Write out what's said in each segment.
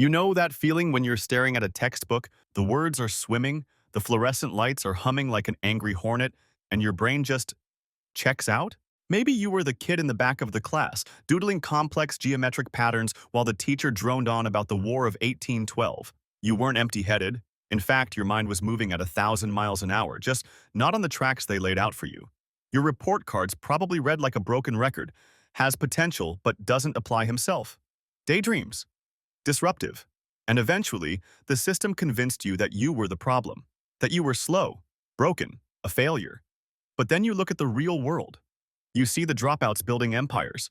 You know that feeling when you're staring at a textbook, the words are swimming, the fluorescent lights are humming like an angry hornet, and your brain just checks out? Maybe you were the kid in the back of the class, doodling complex geometric patterns while the teacher droned on about the War of 1812. You weren't empty-headed. In fact, your mind was moving at 1,000 miles an hour, just not on the tracks they laid out for you. Your report cards probably read like a broken record, has potential but doesn't apply himself. Daydreams. Disruptive. And eventually, the system convinced you that you were the problem, that you were slow, broken, a failure. But then you look at the real world. You see the dropouts building empires,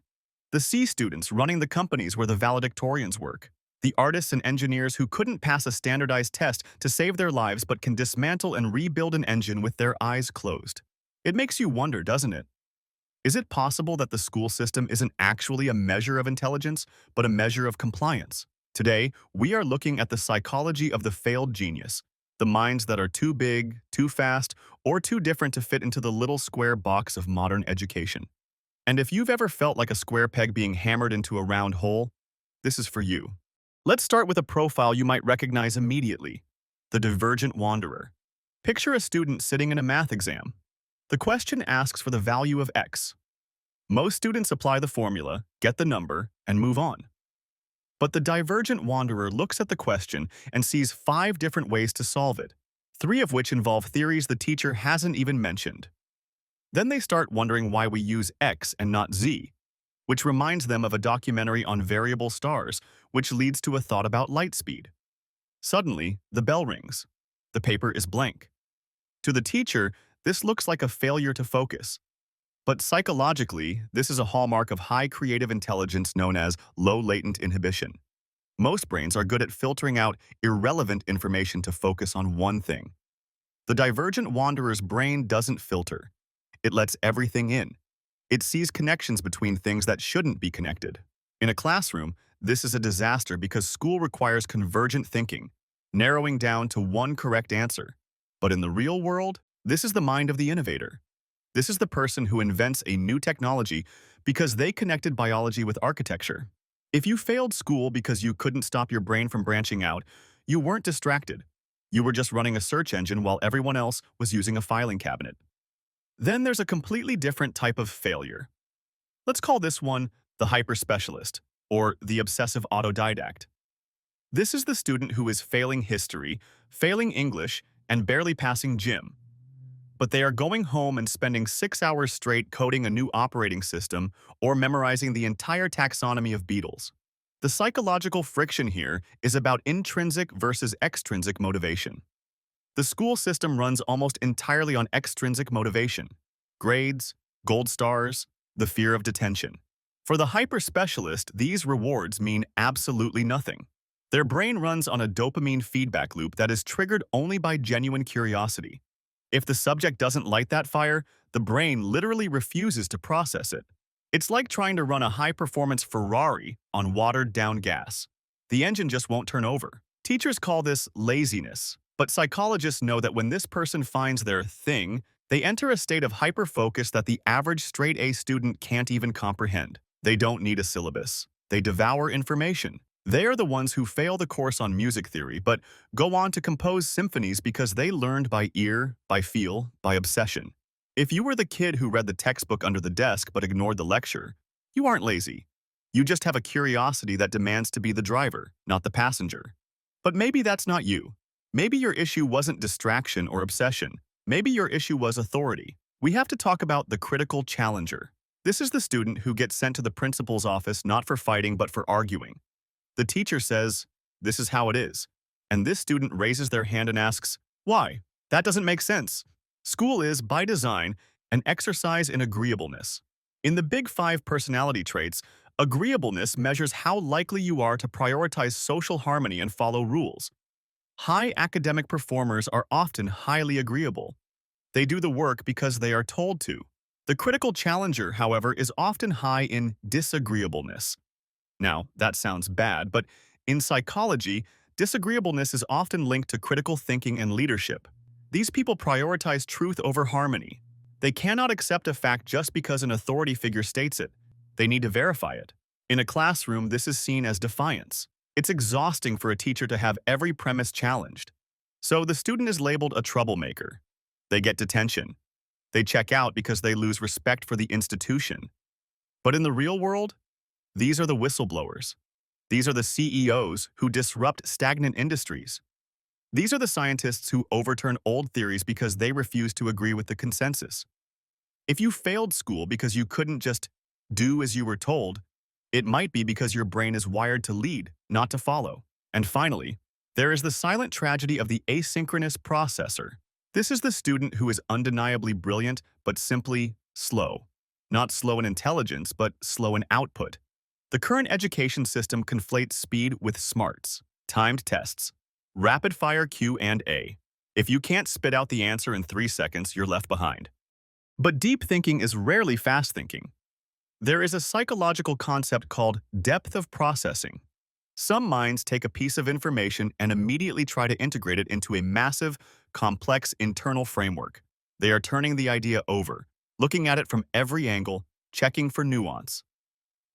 the C students running the companies where the valedictorians work, the artists and engineers who couldn't pass a standardized test to save their lives but can dismantle and rebuild an engine with their eyes closed. It makes you wonder, doesn't it? Is it possible that the school system isn't actually a measure of intelligence, but a measure of compliance? Today, we are looking at the psychology of the failed genius, the minds that are too big, too fast, or too different to fit into the little square box of modern education. And if you've ever felt like a square peg being hammered into a round hole, this is for you. Let's start with a profile you might recognize immediately: the divergent wanderer. Picture a student sitting in a math exam. The question asks for the value of x. Most students apply the formula, get the number, and move on. But the divergent wanderer looks at the question and sees 5 different ways to solve it, 3 of which involve theories the teacher hasn't even mentioned. Then they start wondering why we use x and not z, which reminds them of a documentary on variable stars, which leads to a thought about light speed. Suddenly, the bell rings. The paper is blank. To the teacher, this looks like a failure to focus. But psychologically, this is a hallmark of high creative intelligence known as low-latent inhibition. Most brains are good at filtering out irrelevant information to focus on one thing. The divergent wanderer's brain doesn't filter. It lets everything in. It sees connections between things that shouldn't be connected. In a classroom, this is a disaster because school requires convergent thinking, narrowing down to one correct answer. But in the real world, this is the mind of the innovator. This is the person who invents a new technology because they connected biology with architecture. If you failed school because you couldn't stop your brain from branching out, you weren't distracted. You were just running a search engine while everyone else was using a filing cabinet. Then there's a completely different type of failure. Let's call this one the hyper-specialist, or the obsessive autodidact. This is the student who is failing history, failing English, and barely passing gym. But they are going home and spending 6 hours straight coding a new operating system or memorizing the entire taxonomy of beetles. The psychological friction here is about intrinsic versus extrinsic motivation. The school system runs almost entirely on extrinsic motivation: grades, gold stars, the fear of detention. For the hyper-specialist, these rewards mean absolutely nothing. Their brain runs on a dopamine feedback loop that is triggered only by genuine curiosity. If the subject doesn't light that fire, the brain literally refuses to process it. It's like trying to run a high-performance Ferrari on watered-down gas. The engine just won't turn over. Teachers call this laziness, but psychologists know that when this person finds their thing, they enter a state of hyper-focus that the average straight-A student can't even comprehend. They don't need a syllabus. They devour information. They are the ones who fail the course on music theory, but go on to compose symphonies because they learned by ear, by feel, by obsession. If you were the kid who read the textbook under the desk but ignored the lecture, you aren't lazy. You just have a curiosity that demands to be the driver, not the passenger. But maybe that's not you. Maybe your issue wasn't distraction or obsession. Maybe your issue was authority. We have to talk about the critical challenger. This is the student who gets sent to the principal's office not for fighting but for arguing. The teacher says, "This is how it is." And this student raises their hand and asks, "Why? That doesn't make sense." School is, by design, an exercise in agreeableness. In the Big Five personality traits, agreeableness measures how likely you are to prioritize social harmony and follow rules. High academic performers are often highly agreeable. They do the work because they are told to. The critical challenger, however, is often high in disagreeableness. Now, that sounds bad, but in psychology, disagreeableness is often linked to critical thinking and leadership. These people prioritize truth over harmony. They cannot accept a fact just because an authority figure states it. They need to verify it. In a classroom, this is seen as defiance. It's exhausting for a teacher to have every premise challenged. So the student is labeled a troublemaker. They get detention. They check out because they lose respect for the institution. But in the real world, these are the whistleblowers. These are the CEOs who disrupt stagnant industries. These are the scientists who overturn old theories because they refuse to agree with the consensus. If you failed school because you couldn't just do as you were told, it might be because your brain is wired to lead, not to follow. And finally, there is the silent tragedy of the asynchronous processor. This is the student who is undeniably brilliant, but simply slow. Not slow in intelligence, but slow in output. The current education system conflates speed with smarts, timed tests, rapid-fire Q&A. If you can't spit out the answer in 3 seconds, you're left behind. But deep thinking is rarely fast thinking. There is a psychological concept called depth of processing. Some minds take a piece of information and immediately try to integrate it into a massive, complex internal framework. They are turning the idea over, looking at it from every angle, checking for nuance.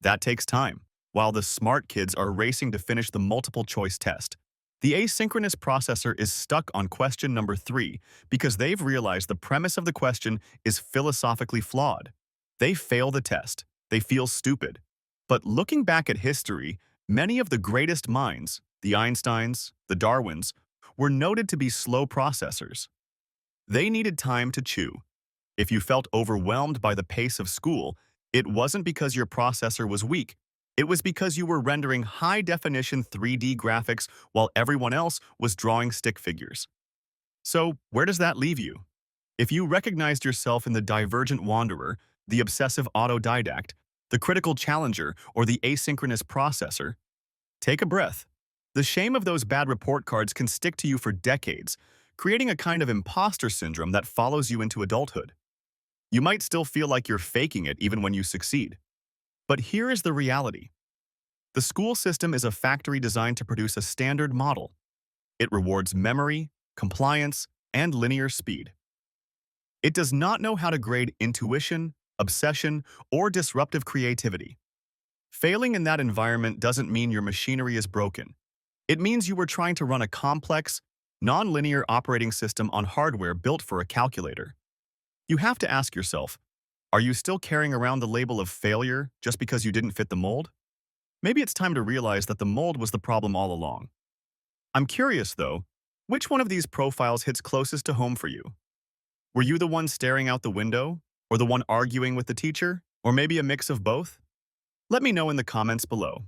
That takes time, while the smart kids are racing to finish the multiple-choice test. The asynchronous processor is stuck on question number 3 because they've realized the premise of the question is philosophically flawed. They fail the test. They feel stupid. But looking back at history, many of the greatest minds, the Einsteins, the Darwins, were noted to be slow processors. They needed time to chew. If you felt overwhelmed by the pace of school, it wasn't because your processor was weak. It was because you were rendering high-definition 3D graphics while everyone else was drawing stick figures. So, where does that leave you? If you recognized yourself in the divergent wanderer, the obsessive autodidact, the critical challenger, or the asynchronous processor, take a breath. The shame of those bad report cards can stick to you for decades, creating a kind of imposter syndrome that follows you into adulthood. You might still feel like you're faking it even when you succeed. But here is the reality. The school system is a factory designed to produce a standard model. It rewards memory, compliance, and linear speed. It does not know how to grade intuition, obsession, or disruptive creativity. Failing in that environment doesn't mean your machinery is broken. It means you were trying to run a complex, non-linear operating system on hardware built for a calculator. You have to ask yourself, are you still carrying around the label of failure just because you didn't fit the mold? Maybe it's time to realize that the mold was the problem all along. I'm curious, though, which one of these profiles hits closest to home for you? Were you the one staring out the window? Or the one arguing with the teacher? Or maybe a mix of both? Let me know in the comments below.